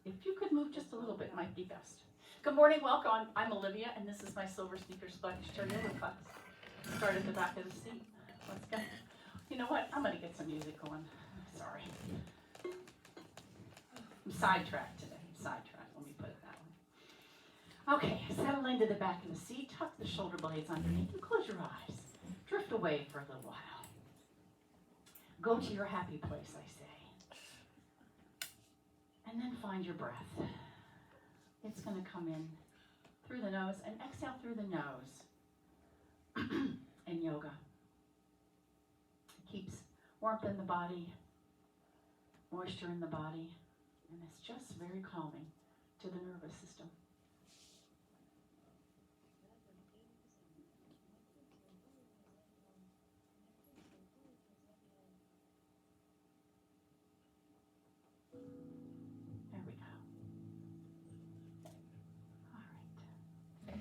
If you could move just a little bit, might be best. Good morning, welcome. I'm Olivia, and this is my SilverSneakers Flex yoga class. Start at the back of the seat. Let's go. You know what? I'm going to get some music going. Sorry. I'm sidetracked today. Sidetracked. Let me put it that way. Okay, settle into the back of the seat. Tuck the shoulder blades underneath and close your eyes. Drift away for a little while. Go to your happy place, I say. And then find your breath. It's going to come in through the nose and exhale through the nose in yoga. It keeps warmth in the body, moisture in the body, and it's just very calming to the nervous system. There we go. All right.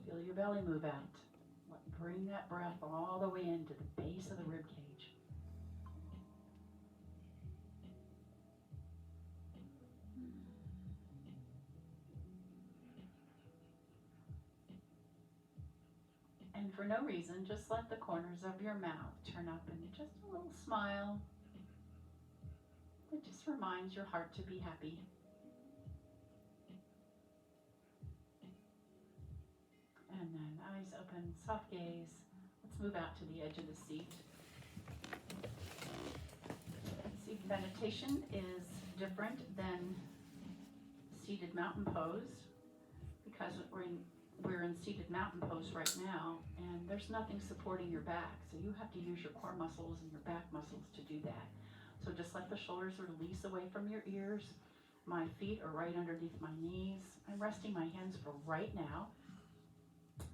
Feel your belly move out. Bring that breath all the way into the base of the rib cage. And for no reason, just let the corners of your mouth turn up in just a little smile. It just reminds your heart to be happy. And then eyes open, soft gaze. Let's move out to the edge of the seat. Seated meditation is different than seated mountain pose because we're in seated mountain pose right now, and there's nothing supporting your back, so you have to use your core muscles and your back muscles to do that. So just let the shoulders release away from your ears. My feet are right underneath my knees. I'm resting my hands for right now.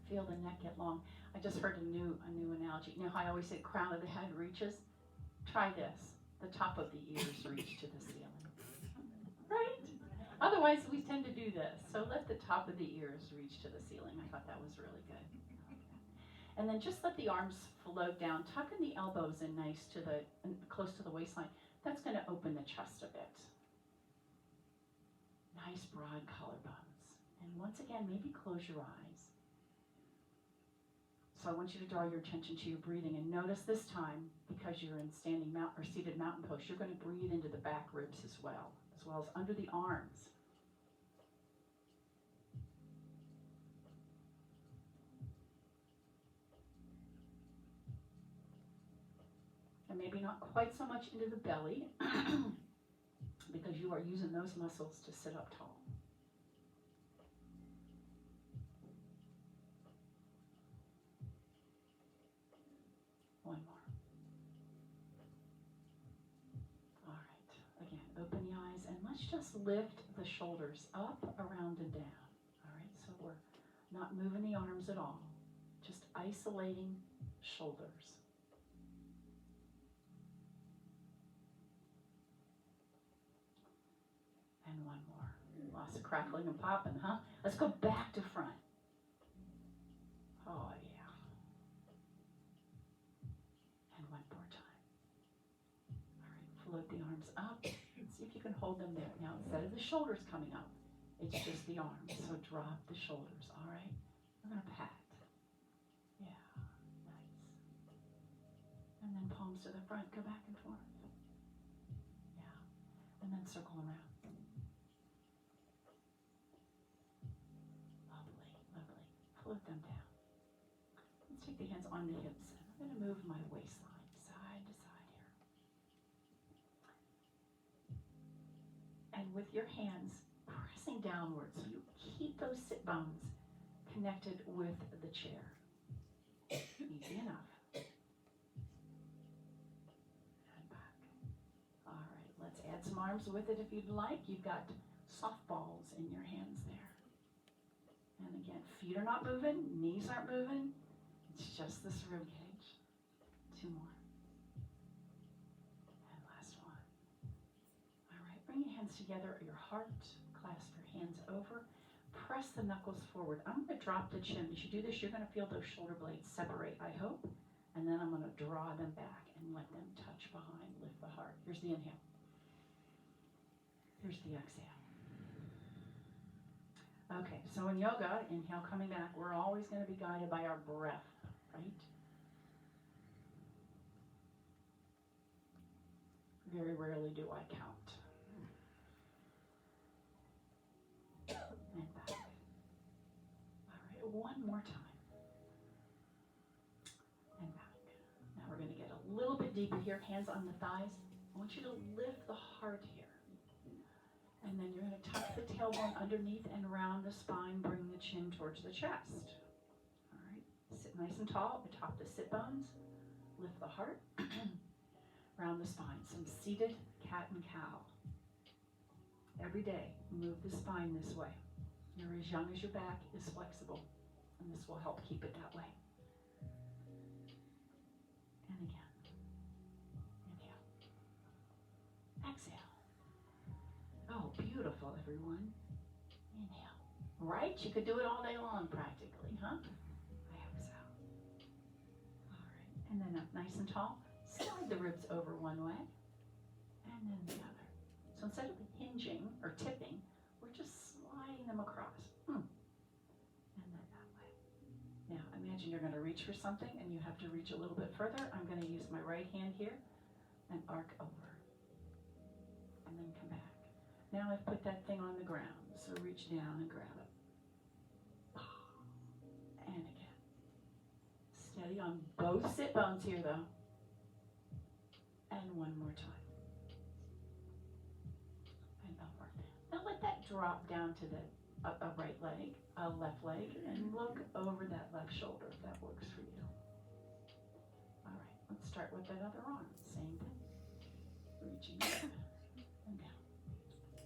Feel the neck get long. I just heard a new analogy. You know how I always say crown of the head reaches? Try this. The top of the ears reach to the ceiling. Right? Otherwise, we tend to do this. So let the top of the ears reach to the ceiling. I thought that was really good. And then just let the arms float down. Tuck in the elbows in nice to the close to the waistline. That's going to open the chest a bit. Nice broad collarbones. And once again, maybe close your eyes. So I want you to draw your attention to your breathing, and notice this time, because you're in standing mountain or seated mountain pose, you're going to breathe into the back ribs as well as under the arms. And maybe not quite so much into the belly, because you are using those muscles to sit up tall. One more. All right. Again, open the eyes, and let's just lift the shoulders up, around, and down. All right. So we're not moving the arms at all, just isolating shoulders. And one more. Lots of crackling and popping, huh? Let's go back to front. Oh, yeah. Float the arms up and see if you can hold them there. Now, instead of the shoulders coming up, it's just the arms. So drop the shoulders, all right? We're going to pat. Yeah, nice. And then palms to the front, go back and forth. Yeah, and then circle around. Lovely, lovely. Float them down. Let's take the hands on the hips. I'm going to move my waistline side to side here. And with your hands pressing downward, so you keep those sit bones connected with the chair. Easy enough. And back. All right, let's add some arms with it if you'd like. You've got softballs in your hands there. And again, feet are not moving, knees aren't moving. It's just this rib cage. together at your heart. Clasp your hands over. Press the knuckles forward. I'm going to drop the chin. As you do this, you're going to feel those shoulder blades separate, I hope. And then I'm going to draw them back and let them touch behind. Lift the heart. Here's the inhale. Here's the exhale. Okay, so in yoga, inhale coming back, we're always going to be guided by our breath, right? Very rarely do I count. And back. All right, one more time. And back. Now we're going to get a little bit deeper here, hands on the thighs. I want you to lift the heart here. And then you're going to tuck the tailbone underneath and round the spine, bring the chin towards the chest. All right, sit nice and tall atop the sit bones. Lift the heart. Round the spine. Some seated cat and cow. Every day, move the spine this way. You're as young as your back is flexible, and this will help keep it that way. And again. Inhale. Exhale. Oh, beautiful, everyone. Inhale. Right? You could do it all day long, practically, huh? I hope so. All right. And then up nice and tall. Slide the ribs over one way, and then the other. So instead of hinging or tipping, we're just sliding them across. And then that way. Now, imagine you're going to reach for something, and you have to reach a little bit further. I'm going to use my right hand here and arc over. And then come back. Now I've put that thing on the ground, so reach down and grab it. And again. Steady on both sit bones here, though. And one more time. And over. Now let that drop down to the a right leg, a left leg, and look over that left shoulder if that works for you. All right, let's start with that other arm. Same thing. Reaching up and down. Again.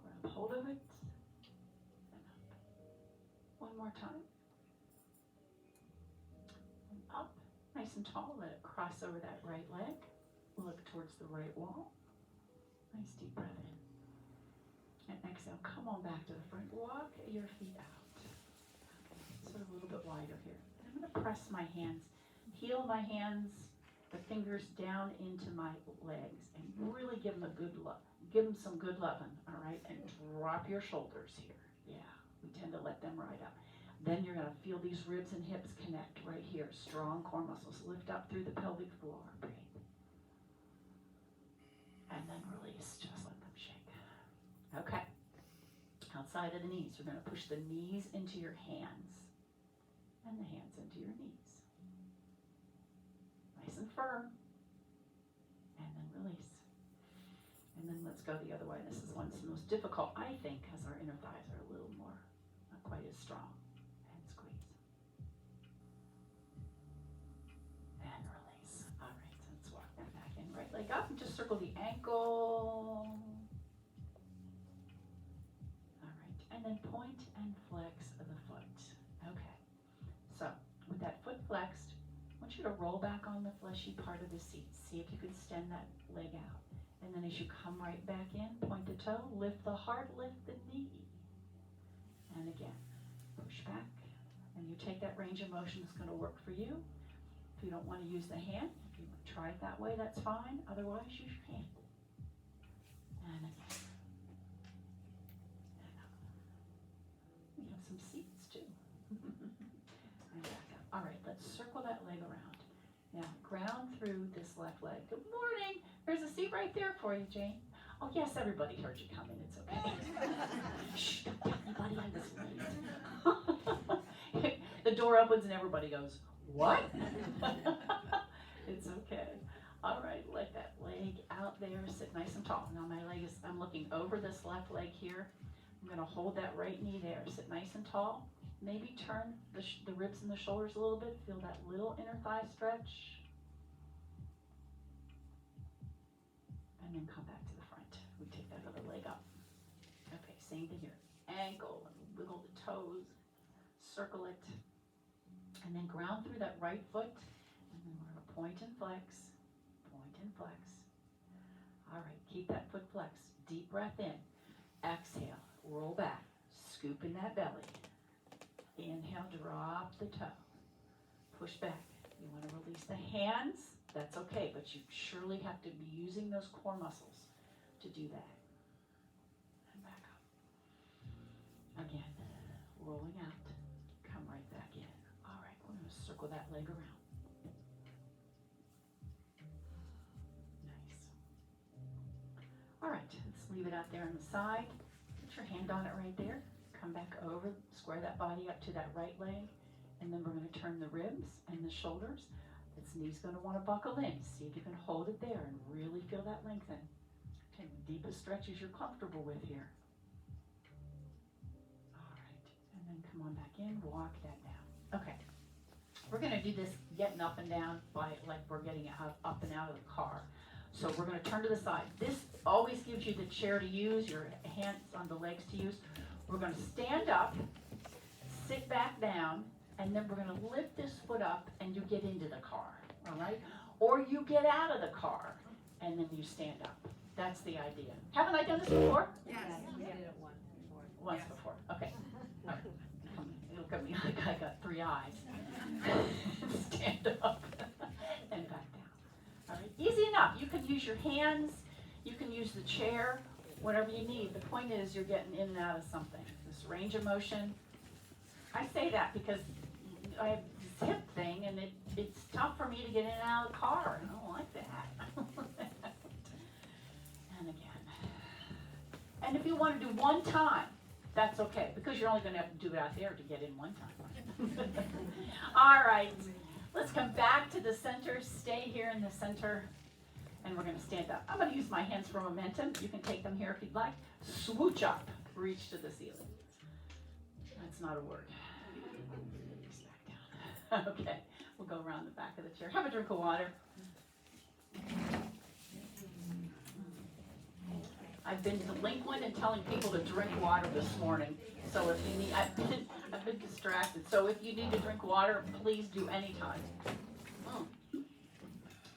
Grab hold of it. And up. One more time. Up, nice and tall, let it cross over that right leg, look towards the right wall, nice deep breath in, and exhale, come on back to the front, walk your feet out, okay. Sort of a little bit wider here, and I'm going to press my hands, heel my hands, the fingers down into my legs, and really give them a good love, give them some good loving, all right, and drop your shoulders here, yeah, we tend to let them ride up. Then you're going to feel these ribs and hips connect right here. Strong core muscles. Lift up through the pelvic floor. Breathe. And then release. Just let them shake. Okay. Outside of the knees, you're going to push the knees into your hands and the hands into your knees. Nice and firm. And then release. And then let's go the other way. This is one that's the most difficult, I think, because our inner thighs are a little more, not quite as strong. Leg up and just circle the ankle. All right, and then point and flex the foot. Okay, so with that foot flexed, I want you to roll back on the fleshy part of the seat. See if you can extend that leg out. And then as you come right back in, point the toe, lift the heart, lift the knee. And again, push back. And you take that range of motion that's going to work for you. If you don't want to use the hand, if you try it that way, that's fine. Otherwise, use your hand. And again. And up. We have some seats too. And back up. All right, let's circle that leg around. Now, ground through this left leg. Good morning. There's a seat right there for you, Jane. Oh, yes, everybody heard you coming. It's okay. Shh, don't tell anybody I was late. The door opens and everybody goes, what? It's okay. All right, let that leg out there, sit nice and tall. Now my leg is, I'm looking over this left leg here. I'm going to hold that right knee there, sit nice and tall. Maybe turn the ribs and the shoulders a little bit. Feel that little inner thigh stretch. And then come back to the front. We take that other leg up. Okay, same thing here. Ankle, and wiggle the toes. Circle it. And then ground through that right foot. And then we're going to point and flex. Point and flex. All right, keep that foot flexed. Deep breath in. Exhale, roll back. Scoop in that belly. Inhale, drop the toe. Push back. You want to release the hands? That's okay, but you surely have to be using those core muscles to do that. And back up. Again, rolling out. Come right back in. All right, we're going to circle that leg around. Nice. All right, let's leave it out there on the side. Put your hand on it right there. Come back over, square that body up to that right leg, and then we're going to turn the ribs and the shoulders. This knee's going to want to buckle in. See if you can hold it there and really feel that lengthen. Take the deepest stretches you're comfortable with here. All right, and then come on back in, walk that down. Okay, we're going to do this getting up and down like we're getting up and out of the car. So we're going to turn to the side. This always gives you the chair to use, your hands on the legs to use. We're going to stand up, sit back down, and then we're going to lift this foot up and you get into the car, all right? Or you get out of the car and then you stand up. That's the idea. Haven't I done this before? Yes, we did it once before. Once before, okay. All right. Look at me like I got 3 eyes. Stand up and back down. All right, easy enough. You can use your hands, you can use the chair, whatever you need. The point is you're getting in and out of something. This range of motion. I say that because I have this hip thing and it's tough for me to get in and out of the car. I don't like that. And again. And if you want to do one time, that's okay, because you're only going to have to do it out there to get in one time. All right, let's come back to the center. Stay here in the center, and we're going to stand up. I'm going to use my hands for momentum. You can take them here if you'd like. Swooch up, reach to the ceiling. That's not a word. Back down. Okay, we'll go around the back of the chair. Have a drink of water. I've been delinquent in telling people to drink water this morning. So if you need, I've been distracted. So if you need to drink water, please do anytime.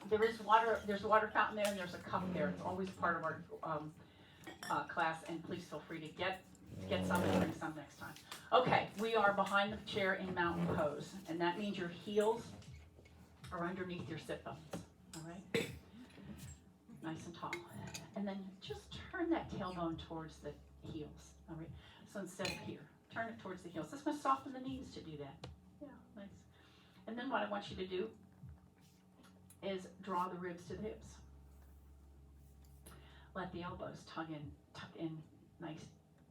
There is water. There's a water fountain there, and there's a cup there. It's always part of our class. And please feel free to get some and drink some next time. Okay, we are behind the chair in mountain pose, and that means your heels are underneath your sit bones. All right, nice and tall. And then just turn that tailbone towards the heels, all right? So instead of here, turn it towards the heels. That's going to soften the knees to do that. Yeah, nice. And then what I want you to do is draw the ribs to the hips. Let the elbows tuck in nice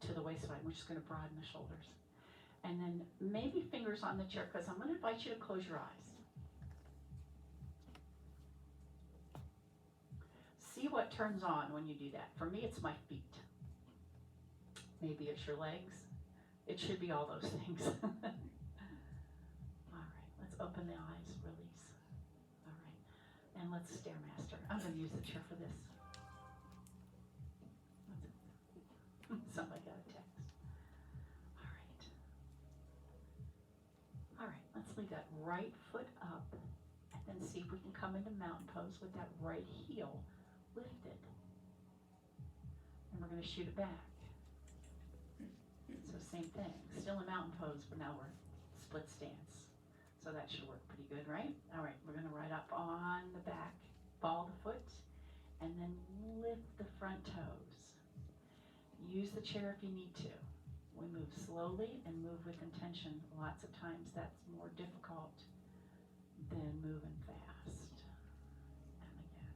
to the waistline, which is going to broaden the shoulders. And then maybe fingers on the chair, because I'm going to invite you to close your eyes. See what turns on when you do that. For me, it's my feet. Maybe it's your legs. It should be all those things. All right, let's open the eyes, release. All right, and let's Stairmaster. I'm going to use the chair for this. Somebody got a text. All right, let's leave that right foot up and then see if we can come into mountain pose with that right heel lifted. And we're going to shoot it back. So same thing, still in mountain pose, but now we're split stance. So that should work pretty good, right? All right, we're going to ride up on the back, ball the foot, and then lift the front toes. Use the chair if you need to. We move slowly and move with intention. Lots of times that's more difficult than moving fast. And again.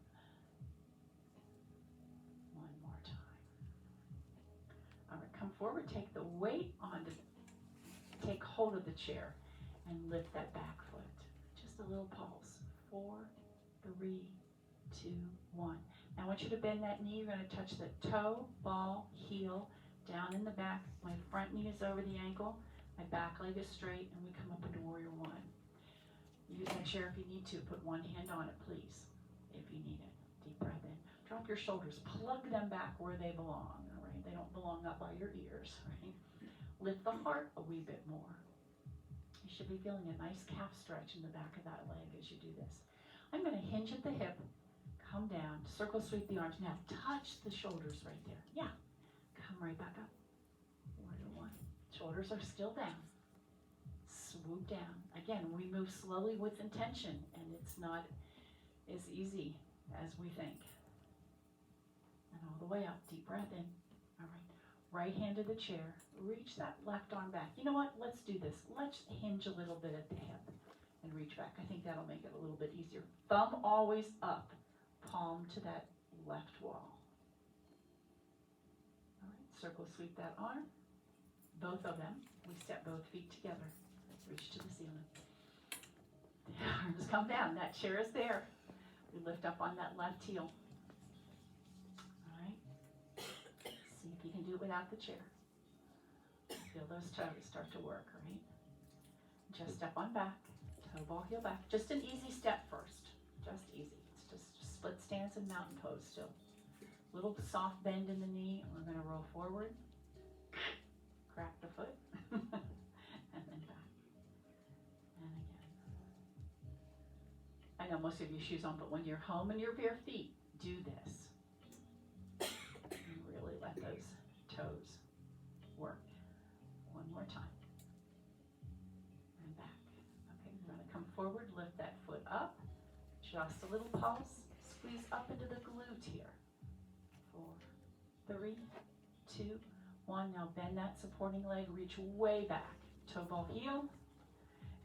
One more time. All right, come forward, take the weight take hold of the chair and lift that back foot. Just a little pulse. 4, 3, 2, 1. Now I want you to bend that knee. You're going to touch the toe, ball, heel, down in the back. My front knee is over the ankle. My back leg is straight, and we come up into Warrior One. Use that chair if you need to. Put one hand on it, please, if you need it. Deep breath in. Drop your shoulders. Plug them back where they belong, all right? They don't belong up by your ears, right? Lift the heart a wee bit more. You should be feeling a nice calf stretch in the back of that leg as you do this. I'm going to hinge at the hip, come down, circle sweep the arms. Now touch the shoulders right there. Yeah, come right back up. Warrior one. Shoulders are still down. Swoop down. Again, we move slowly with intention, and it's not as easy as we think. And all the way up, deep breath in. All right, right hand to the chair. Reach that left arm back. You know what? Let's do this. Let's hinge a little bit at the hip and reach back. I think that'll make it a little bit easier. Thumb always up, palm to that left wall. All right, circle sweep that arm. Both of them. We step both feet together. Reach to the ceiling. The arms come down. That chair is there. We lift up on that left heel. All right. See if you can do it without the chair. Feel those toes start to work, right? Just step on back. Toe ball, heel back. Just an easy step first. Just easy. It's just split stance and mountain pose still. Little soft bend in the knee. We're going to roll forward. Crack the foot. And then back. And again. I know most of you have shoes on, but when you're home in your bare feet, do this. And really let those toes work. One more time. And back. Okay, we're going to come forward, lift that foot up. Just a little pulse. Squeeze up into the glute here. 4, 3, 2, 1. Now bend that supporting leg, reach way back. Toe ball heel,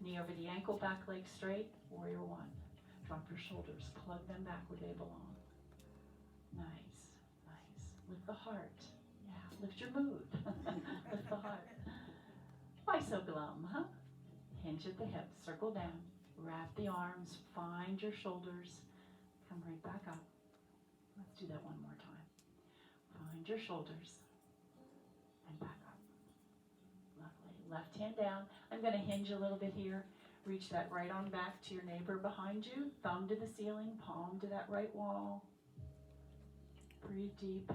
knee over the ankle, back leg straight. Warrior one. Drop your shoulders, plug them back where they belong. Nice, nice. Lift the heart. Yeah, lift your mood. Lift the heart. Why so glum, huh? Hinge at the hips, circle down, wrap the arms, find your shoulders, come right back up. Let's do that one more time. Find your shoulders and back up. Lovely. Left hand down. I'm going to hinge a little bit here. Reach that right arm back to your neighbor behind you. Thumb to the ceiling, palm to that right wall. Breathe deep.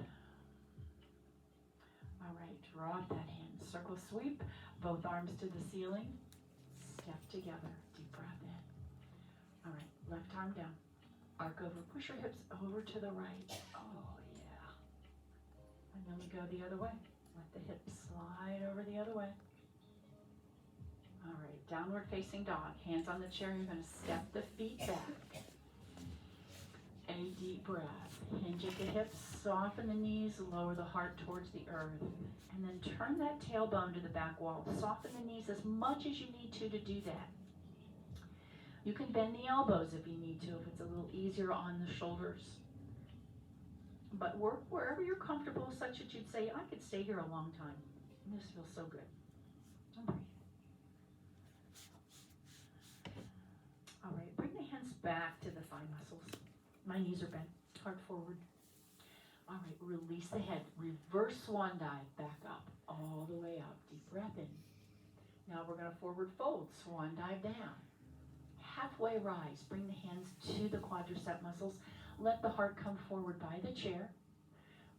All right, draw up that hand. Circle sweep, both arms to the ceiling. Step together. Deep breath in. All right, left arm down. Arc over. Push your hips over to the right. Oh, yeah. And then we go the other way. Let the hips slide over the other way. All right, downward facing dog. Hands on the chair. You're going to step the feet back. A deep breath. Hinge at the hips. Soften the knees. Lower the heart towards the earth. And then turn that tailbone to the back wall. Soften the knees as much as you need to do that. You can bend the elbows if you need to, if it's a little easier on the shoulders. But work wherever you're comfortable, such that you'd say, I could stay here a long time. This feels so good. And breathe. All right, bring the hands back to the thigh muscles. My knees are bent, heart forward. All right, release the head. Reverse swan dive, back up, all the way up. Deep breath in. Now we're going to forward fold, swan dive down. Halfway rise, bring the hands to the quadricep muscles. Let the heart come forward by the chair.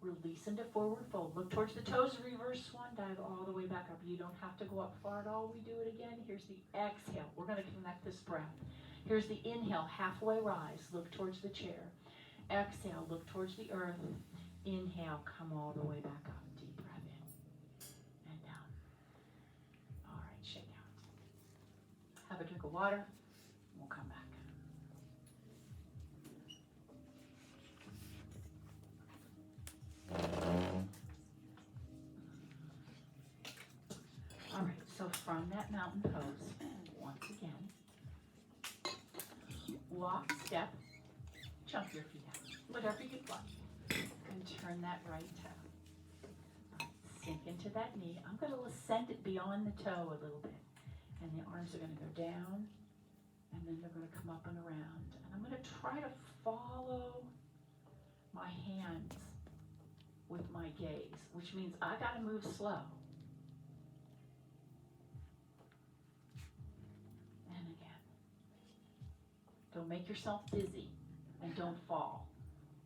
Release into forward fold. Look towards the toes, reverse swan dive all the way back up. You don't have to go up far at all. We do it again. Here's the exhale. We're going to connect this breath. Here's the inhale, halfway rise. Look towards the chair. Exhale, look towards the earth. Inhale, come all the way back up. Deep breath in and down. All right, shake out. Have a drink of water. We'll come back. All right, so from that mountain pose, once again, walk, step, jump your feet out, whatever you'd like, and turn that right toe. All right, sink into that knee. I'm going to ascend it beyond the toe a little bit, and the arms are going to go down, and then they're going to come up and around. And I'm going to try to follow my hands with my gaze, which means I got to move slow. And again. Don't make yourself dizzy, and don't fall.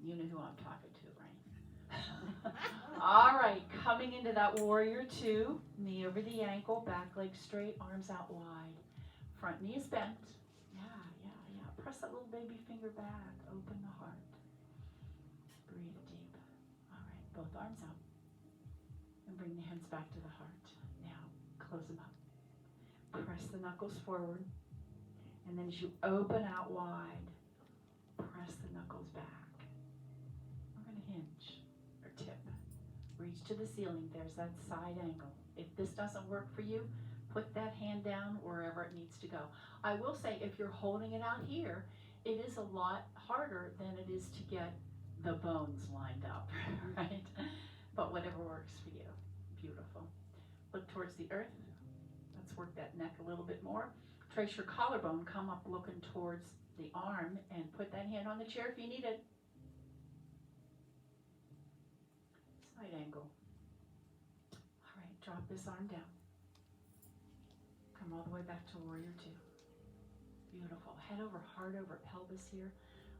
You know who I'm talking to, right? All right, coming into that warrior two, knee over the ankle, back leg straight, arms out wide. Front knee is bent. Yeah. Press that little baby finger back. Open the heart. Breathe deep. All right, both arms out. And bring the hands back to the heart. Now, close them up. Press the knuckles forward. And then as you open out wide, press the knuckles back. We're going to hinge or tip. Reach to the ceiling. There's that side angle. If this doesn't work for you, put that hand down wherever it needs to go. I will say, if you're holding it out here, it is a lot harder than it is to get the bones lined up, right? But whatever works for you. Beautiful. Look towards the earth. Let's work that neck a little bit more. Trace your collarbone, come up looking towards the arm, and put that hand on the chair if you need it. Side angle. All right, drop this arm down. Come all the way back to warrior two. Beautiful. Head over, heart over, pelvis here.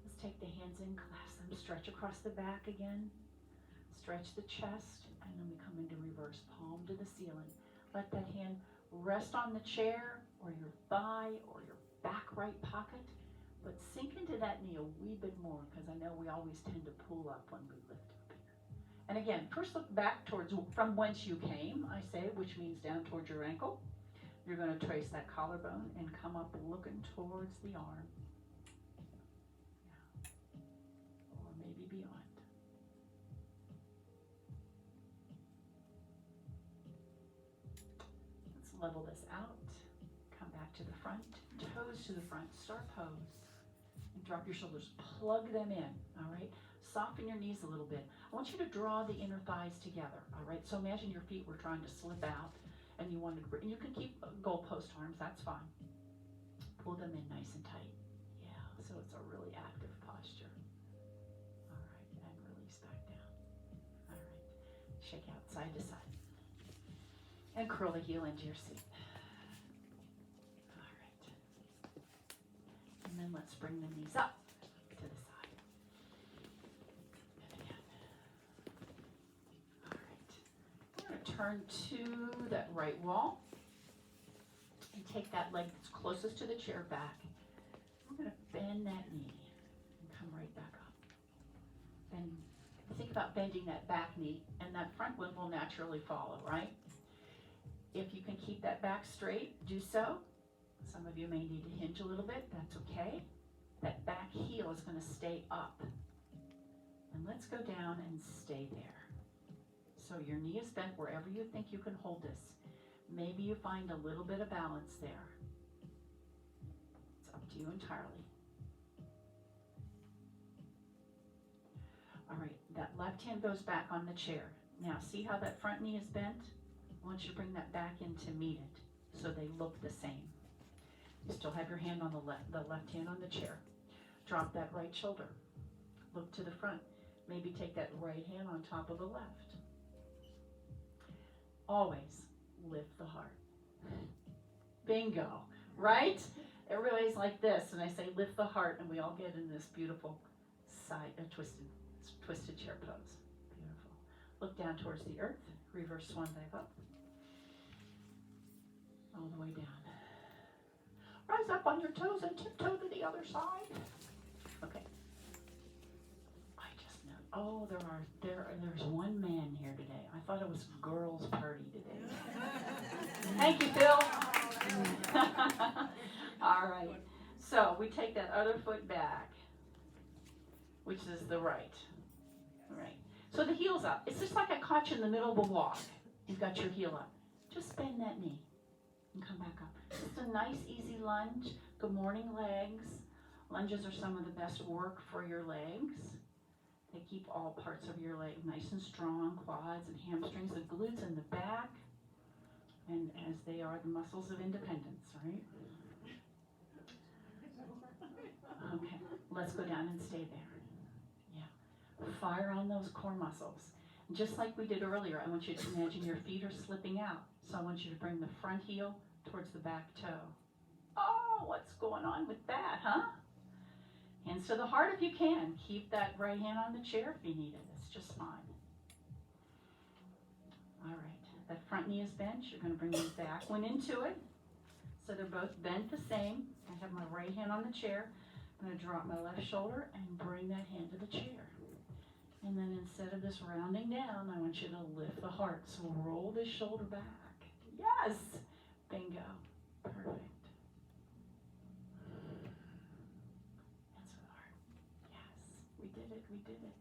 Let's take the hands in, clasp them, stretch across the back again. Stretch the chest, and then we come into reverse, palm to the ceiling. Let that hand rest on the chair or your thigh or your back right pocket, but sink into that knee a wee bit more, because I know we always tend to pull up when we lift up here. And again, first look back towards from whence you came, I say, which means down towards your ankle. You're going to trace that collarbone and come up looking towards the arm. Yeah. Or maybe beyond. Let's level this out. Come back to the front. Toes to the front. Star pose. And drop your shoulders. Plug them in. All right. Soften your knees a little bit. I want you to draw the inner thighs together. All right. So imagine your feet were trying to slip out. And you wanted to, and you can keep goalpost arms, that's fine. Pull them in nice and tight. Yeah, so it's a really active posture. All right, and release back down. All right, shake out side to side. And curl the heel into your seat. All right. And then let's bring the knees up to the side. And again. All right. We're going to turn to that right wall and take that leg that's closest to the chair back. We're going to bend that knee and come right back up. And think about bending that back knee, and that front one will naturally follow, right? If you can keep that back straight, do so. Some of you may need to hinge a little bit. That's okay. That back heel is going to stay up. And let's go down and stay there. So your knee is bent wherever you think you can hold this. Maybe you find a little bit of balance there. It's up to you entirely. All right, that left hand goes back on the chair. Now see how that front knee is bent? I want you to bring that back in to meet it so they look the same. You still have your hand on the left hand on the chair. Drop that right shoulder. Look to the front. Maybe take that right hand on top of the left. Always lift the heart. Bingo, right? Everybody's like this, and I say lift the heart, and we all get in this beautiful side, twisted chair pose. Beautiful. Look down towards the earth. Reverse swan dive up. All the way down. Rise up on your toes and tiptoe to the other side. Okay. I just know. Oh, there's one man here today. I thought it was a girls' party today. Thank you, Phil. All right. So we take that other foot back, which is the right. All right. So the heel's up. It's just like I caught you in the middle of a walk. You've got your heel up. Just bend that knee and come back up. Just a nice, easy lunge. Good morning, legs. Lunges are some of the best work for your legs. They keep all parts of your leg nice and strong, quads and hamstrings, the glutes in the back, and as they are the muscles of independence, right? Okay, let's go down and stay there. Yeah, fire on those core muscles. Just like we did earlier, I want you to imagine your feet are slipping out. So I want you to bring the front heel towards the back toe. Oh, what's going on with that, huh? Hands to the heart if you can. Keep that right hand on the chair if you need it. It's just fine. All right, that front knee is bent. You're going to bring the back one into it. So they're both bent the same. I have my right hand on the chair. I'm going to drop my left shoulder and bring that hand to the chair. And then instead of just rounding down, I want you to lift the heart. So roll this shoulder back. Yes! Bingo. Perfect. Answer the heart. Yes. We did it. We did it.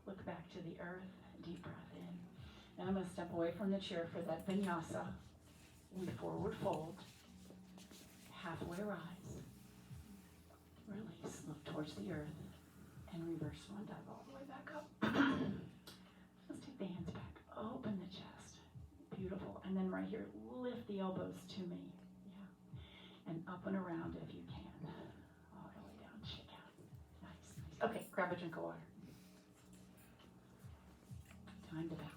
Look back to the earth. Deep breath in. And I'm going to step away from the chair for that vinyasa. We forward fold. Halfway rise. Release. Look towards the earth. And reverse one dive all the way back up. Let's take the hands back. Open the chest. Beautiful. And then right here, lift the elbows to me. Yeah. And up and around if you can. All the way down. Shake out. Nice. Nice. Okay, grab a drink of water. Time to balance.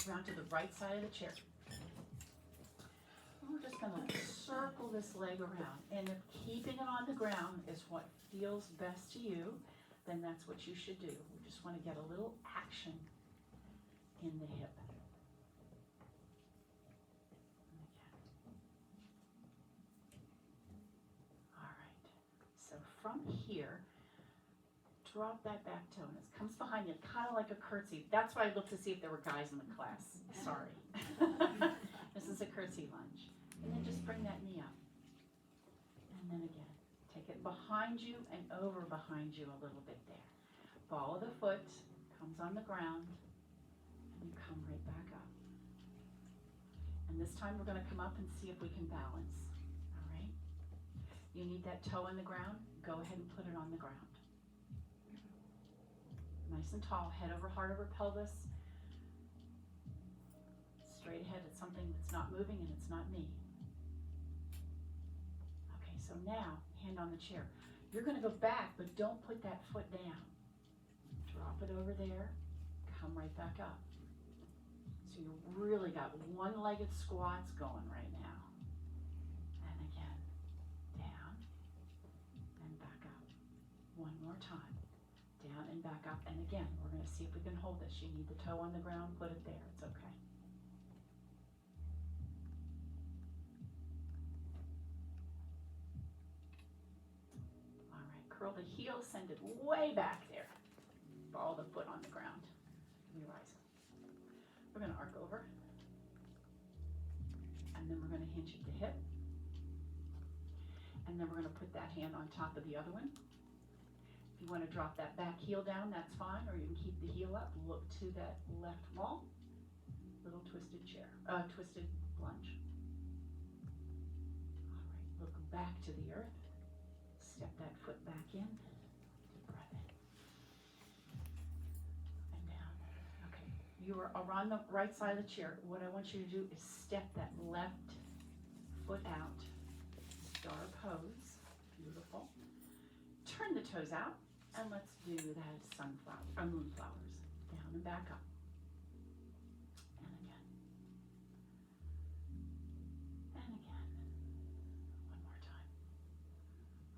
Around to the right side of the chair. And we're just going to circle this leg around. And if keeping it on the ground is what feels best to you, then that's what you should do. We just want to get a little action in the hip. And again. All right. So from here, drop that back toe, and it comes behind you, kind of like a curtsy. That's why I looked to see if there were guys in the class. Sorry. This is a curtsy lunge. And then just bring that knee up. And then again, take it behind you and over behind you a little bit there. Ball of the foot comes on the ground, and you come right back up. And this time we're going to come up and see if we can balance. All right? You need that toe in the ground? Go ahead and put it on the ground. Nice and tall, head over heart over pelvis. Straight ahead, it's something that's not moving and it's not me. Okay, so now, hand on the chair. You're going to go back, but don't put that foot down. Drop it over there, come right back up. So you really got one-legged squats going right now. And again, down and back up. One more time. Down and back up, and again, we're going to see if we can hold this. You need the toe on the ground, put it there, it's okay. All right, curl the heel, send it way back there. Ball the foot on the ground. We rise up. We're going to arc over, and then we're going to hinge at the hip, and then we're going to put that hand on top of the other one. If you want to drop that back heel down, that's fine, or you can keep the heel up. Look to that left wall. Little twisted chair, twisted lunge. All right, look back to the earth. Step that foot back in. Deep breath in. And down. Okay, you are on the right side of the chair. What I want you to do is step that left foot out. Star pose. Beautiful. Turn the toes out. And let's do that moonflowers. Down and back up. And again. And again. One more time.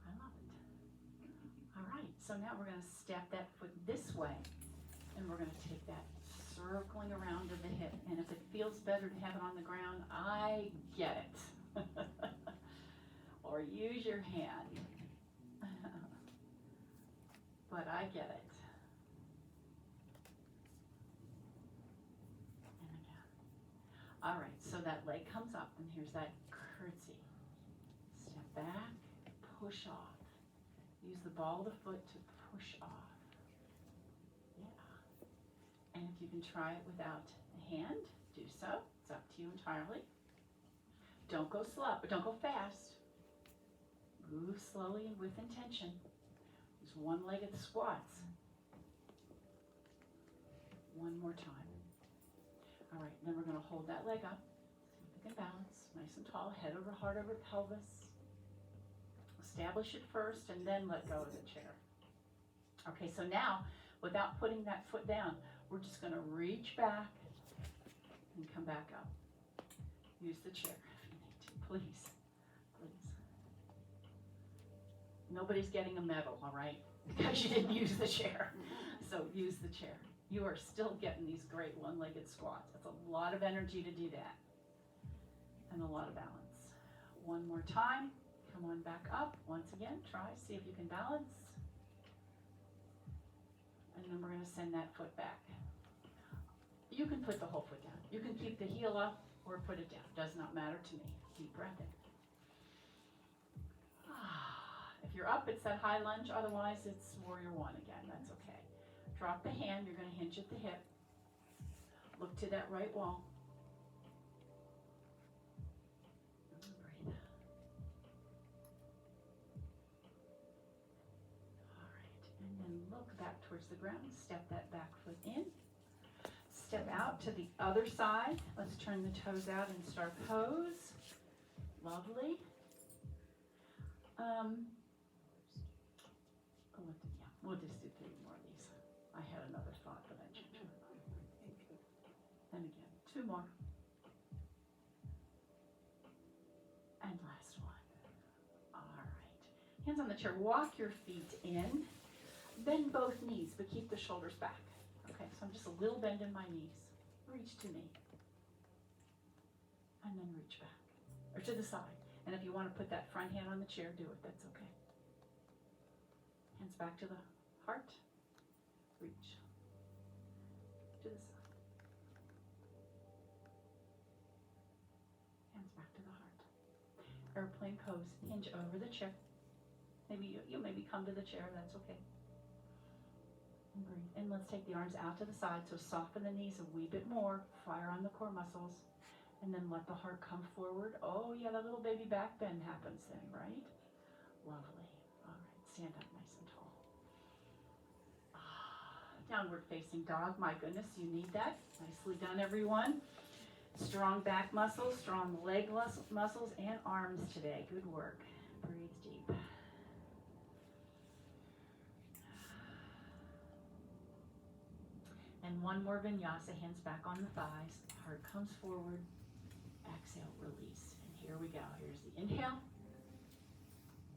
I love it. All right, so now we're going to step that foot this way. And we're going to take that circling around to the hip. And if it feels better to have it on the ground, I get it. Or use your hand. But I get it. And again. All right, so that leg comes up, and here's that curtsy. Step back, push off. Use the ball of the foot to push off. Yeah. And if you can try it without a hand, do so. It's up to you entirely. Don't go slow, but don't go fast. Move slowly and with intention. One-legged squats. One more time. All right, then we're going to hold that leg up. See if we can balance. Nice and tall, head over heart over pelvis. Establish it first and then let go of the chair. Okay, so now, without putting that foot down, we're just going to reach back and come back up. Use the chair if you need to, please. Please. Nobody's getting a medal, all right? Because you didn't use the chair. So use the chair. you are still getting these great one-legged squats. It's a lot of energy to do that, and a lot of balance. One more time. Come on back up. Once again, try, see if you can balance. And then we're going to send that foot back. You can put the whole foot down. You can keep the heel up or put it down. Does not matter to me. Deep breath in. If you're up, it's that high lunge. Otherwise, it's warrior one again. That's okay. Drop the hand. You're going to hinge at the hip. Look to that right wall. Breathe. All right. And then look back towards the ground. Step that back foot in. Step out to the other side. Let's turn the toes out and start pose. Lovely. We'll just do 3 more of these. I had another thought, but I changed my mind. And again, 2 more. And last one. All right. Hands on the chair. Walk your feet in. Bend both knees, but keep the shoulders back. Okay, so I'm just a little bend in my knees. Reach to me. And then reach back. Or to the side. And if you want to put that front hand on the chair, do it. That's okay. Hands back to the heart. Reach. To the side. Hands back to the heart. Airplane pose. Hinge over the chair. Maybe you maybe come to the chair. That's okay. And breathe. And let's take the arms out to the side. So soften the knees a wee bit more. Fire on the core muscles. And then let the heart come forward. Oh yeah, that little baby back bend happens then, right? Lovely. All right, stand up nice and tall. Downward facing dog. My goodness, you need that. Nicely done, everyone. Strong back muscles, strong leg muscles, and arms today. Good work. Breathe deep. And one more vinyasa, hands back on the thighs. Heart comes forward. Exhale, release. And here we go. Here's the inhale.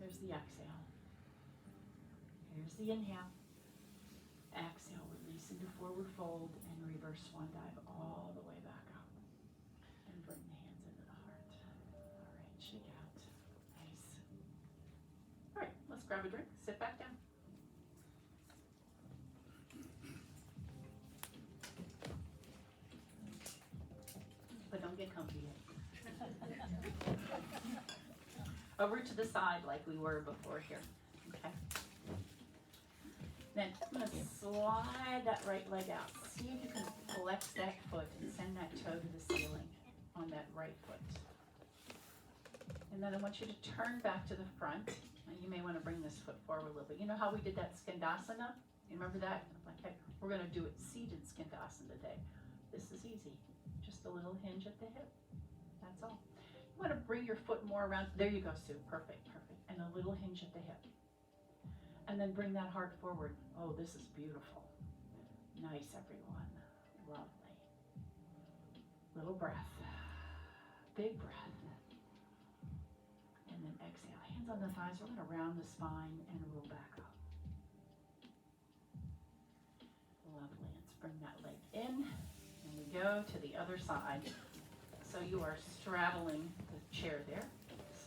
Here's the exhale. Here's the inhale. Exhale, release into forward fold and reverse swan dive all the way back up. And bring the hands into the heart. All right, shake out. Nice. All right, let's grab a drink. Sit back down. But don't get comfy yet. Over to the side like we were before here. Okay. Then I'm going to slide that right leg out. See if you can flex that foot and send that toe to the ceiling on that right foot. And then I want you to turn back to the front. And you may want to bring this foot forward a little bit. You know how we did that skandasana? You remember that? Okay, we're going to do it seated skandasana today. This is easy. Just a little hinge at the hip. That's all. You want to bring your foot more around. There you go, Sue. Perfect, perfect. And a little hinge at the hip. And then bring that heart forward. Oh, this is beautiful. Nice, everyone. Lovely. Little breath. Big breath. And then exhale. Hands on the thighs. We're going to round the spine and roll back up. Lovely. Let's bring that leg in. And we go to the other side. So you are straddling the chair there.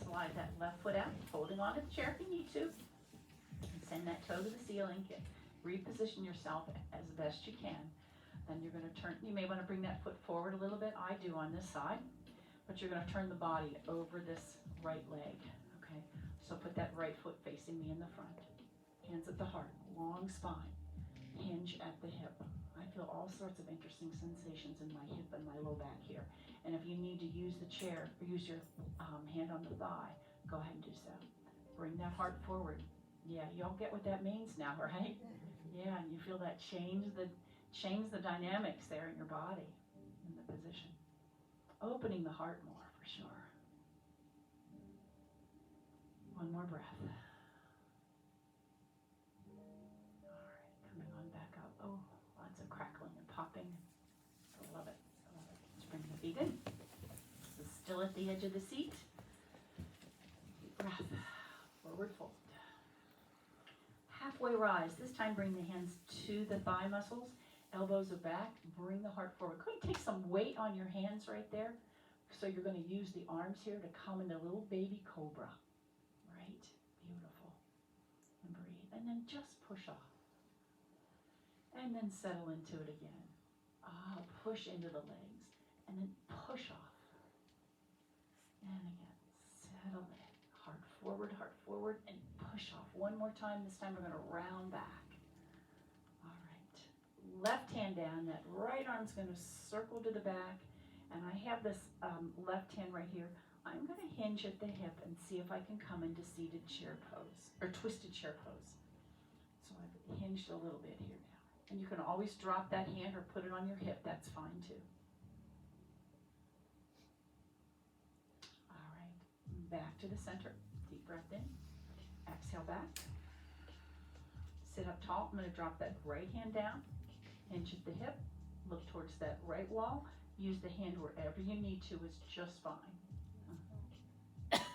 Slide that left foot out, holding onto the chair if you need to. And send that toe to the ceiling. Reposition yourself as best you can. Then you're going to turn, you may want to bring that foot forward a little bit. I do on this side. But you're going to turn the body over this right leg. Okay? So put that right foot facing me in the front. Hands at the heart. Long spine. Hinge at the hip. I feel all sorts of interesting sensations in my hip and my low back here. And if you need to use the chair or use your hand on the thigh, go ahead and do so. Bring that heart forward. Yeah, you all get what that means now, right? Yeah, and you feel that change the dynamics there in your body, in the position. Opening the heart more for sure. One more breath. All right, coming on back up. Oh, lots of crackling and popping. I love it. I love it. Let's bring the feet in. This is still at the edge of the seat. Deep breath. Forward fold. Halfway rise. This time bring the hands to the thigh muscles elbows are back, bring the heart forward. Go ahead and take some weight on your hands right there. So you're going to use the arms here to come into little baby cobra. Right? Beautiful. And breathe. And then just push off. And then settle into it again. Push into the legs. And then push off. And again, settle in. Heart forward, and push off. One more time. This time we're going to round back. All right. Left hand down. That right arm's going to circle to the back. And I have this left hand right here. I'm going to hinge at the hip and see if I can come into seated chair pose, or twisted chair pose. So I've hinged a little bit here now. And you can always drop that hand or put it on your hip. That's fine too. All right. Back to the center. Deep breath in. Exhale back. Sit up tall. I'm going to drop that right hand down. Hinge at the hip. Look towards that right wall. Use the hand wherever you need to. It's just fine. All right.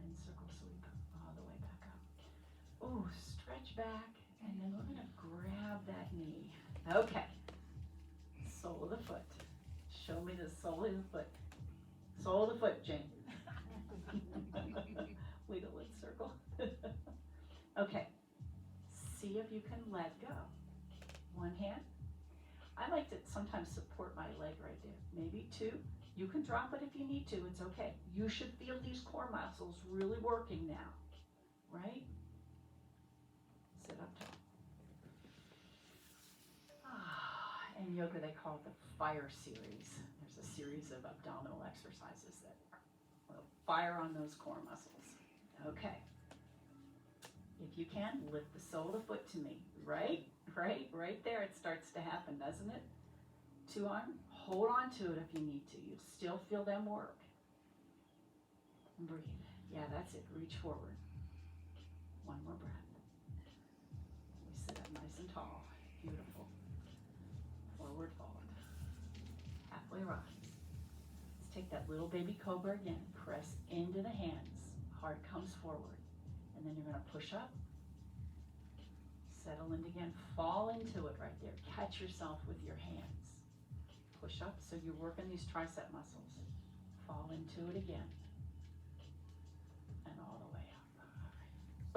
And circle sweep all the way back up. Ooh, stretch back. And then we're going to grab that knee. Okay. Sole of the foot. Show me the sole of the foot. Sole of the foot, Jane. Wait a little circle. Okay. See if you can let go. One hand. I like to sometimes support my leg right there. Maybe two. You can drop it if you need to. It's okay. You should feel these core muscles really working now. Right? Sit up tall. In yoga, they call it the fire series. There's a series of abdominal exercises that will fire on those core muscles. Okay. If you can, lift the sole of the foot to me. Right there it starts to happen, doesn't it? Two arm, hold on to it if you need to. You still feel them work. And breathe. Yeah, that's it. Reach forward. One more breath. We sit up nice and tall. Beautiful. Forward fold. Halfway rise. Let's take that little baby cobra again. Press into the hands. Heart comes forward. And then you're going to push up. Settle in again. Fall into it right there. Catch yourself with your hands. Push up so you're working these tricep muscles. Fall into it again. And all the way up.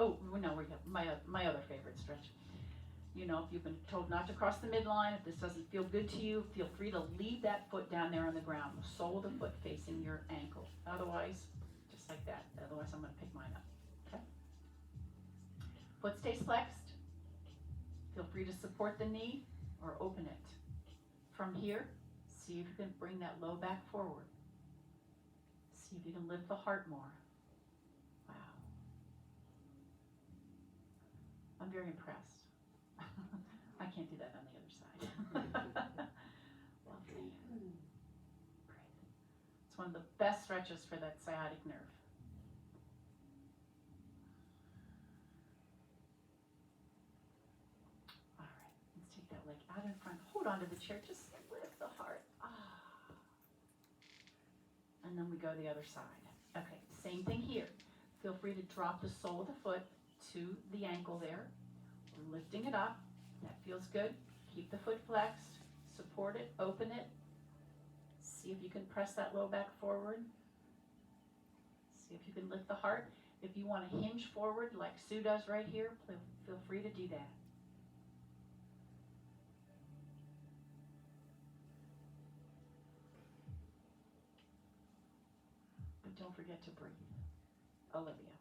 All right. Oh, no, we have my other favorite stretch. You know, if you've been told not to cross the midline, if this doesn't feel good to you, feel free to leave that foot down there on the ground. The sole of the foot facing your ankle. Otherwise, just like that. Otherwise, I'm going to pick mine up. Okay? Foot stays flexed. Feel free to support the knee or open it. From here, see if you can bring that low back forward. See if you can lift the heart more. Wow. I'm very impressed. I can't do that on the other side. Lovely. Great. It's one of the best stretches for that sciatic nerve. All right, let's take that leg out in front. Hold on to the chair. Just lift the heart. And then we go the other side. Okay, same thing here. Feel free to drop the sole of the foot to the ankle there. We're lifting it up. That feels good. Keep the foot flexed. Support it. Open it. See if you can press that low back forward. See if you can lift the heart. If you want to hinge forward like Sue does right here, feel free to do that. But don't forget to breathe. Olivia.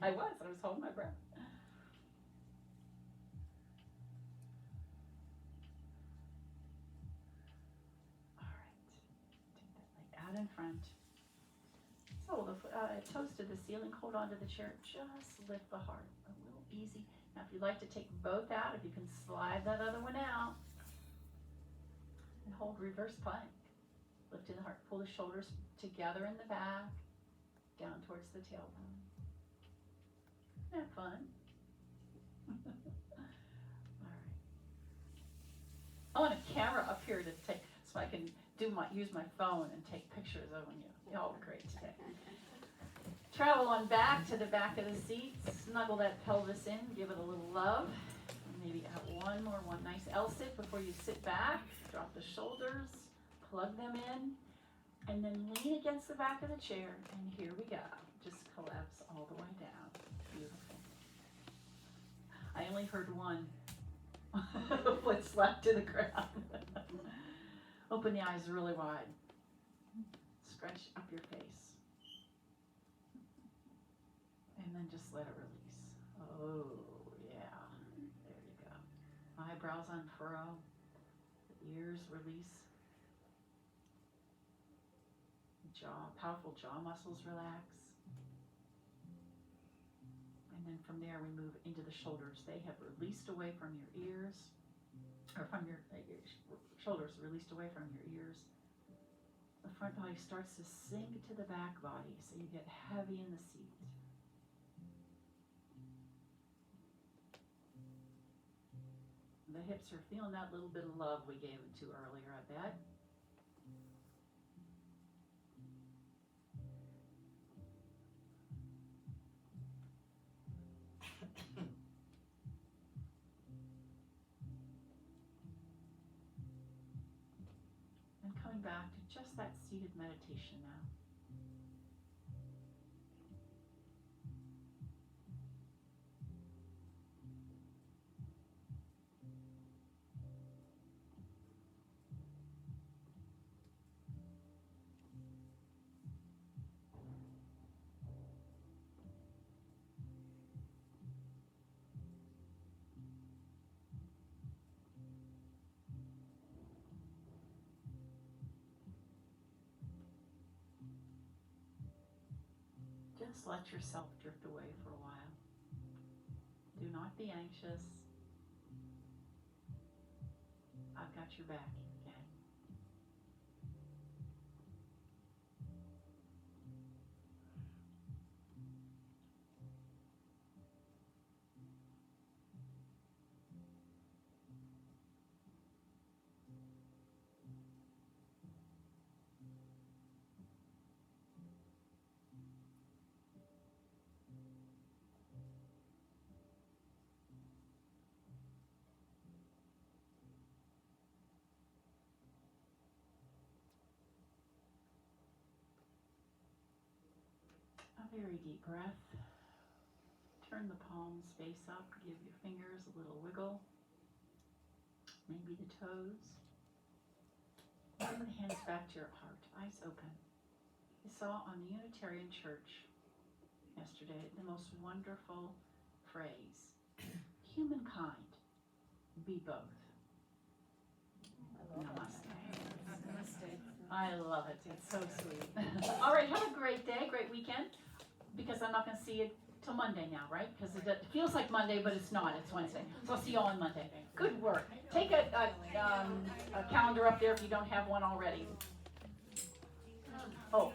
I was holding my breath. All right. Take that leg out in front. So the toes to the ceiling, hold on to the chair. Just lift the heart. A little easy. Now if you'd like to take both out, if you can slide that other one out. And hold reverse plank. Lifting the heart. Pull the shoulders together in the back. Down towards the tailbone. Isn't that fun? All right. I want a camera up here to take, so I can use my phone and take pictures of when you all look great today. Travel on back to the back of the seat. Snuggle that pelvis in. Give it a little love. And maybe have one nice L-sit before you sit back. Drop the shoulders. Plug them in. And then lean against the back of the chair. And here we go. Just collapse all the way down. Beautiful. I only heard one foot slap to the ground. Open the eyes really wide. Stretch up your face. And then just let it release. Oh, yeah. There you go. Eyebrows unfurl. The ears release. Jaw, powerful jaw muscles relax. And then from there we move into the shoulders. They have released away from your ears, or from your shoulders released away from your ears. The front body starts to sink to the back body, so you get heavy in the seat. The hips are feeling that little bit of love we gave it to earlier, I bet. And coming back to just that seated meditation now. Just let yourself drift away for a while. Do not be anxious. I've got your back, okay? A very deep breath. Turn the palms face up. Give your fingers a little wiggle. Maybe the toes. Bring the hands back to your heart. Eyes open. I saw on the Unitarian Church yesterday the most wonderful phrase. Humankind, be both. Namaste. I love it. It's so sweet. All right, have a great day, great weekend. Because I'm not going to see you till Monday now, right? Because it feels like Monday, but it's not. It's Wednesday. So I'll see you all on Monday. Good work. Take a calendar up there if you don't have one already. Oh,